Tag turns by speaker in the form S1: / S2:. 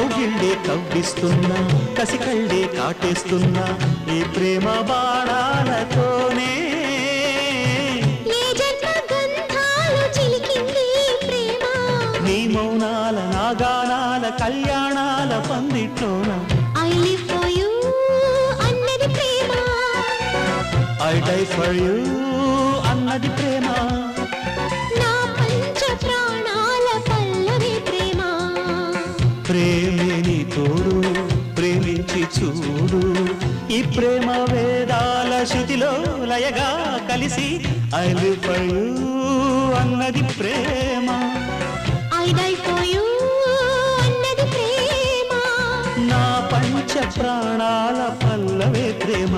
S1: కౌగిళ్ళే కవ్విస్తున్నా కసికళ్ళే కాటేస్తున్నా ఈ ప్రేమ బాణాలతోనే
S2: ఏ జన్మ గంధాలు చిలికింది ప్రేమ
S1: నీ మౌనాల నాగానాల కళ్యాణాల పందిట్లోన
S2: I live for you అన్నది ప్రేమ
S1: I die for you అన్నది ప్రేమ
S2: నా పంచ ప్రాణాల పల్లవి ప్రేమ
S1: ప్రేమే నీ తోడు ప్రేమించి చూడు ఈ ప్రేమ వేదాల శృతిలో లయగా కలిసి I live for you అన్నది ప్రేమ
S2: I die for you అన్నది ప్రేమ
S1: నా పంచ ప్రాణాల పల్లవే ప్రేమ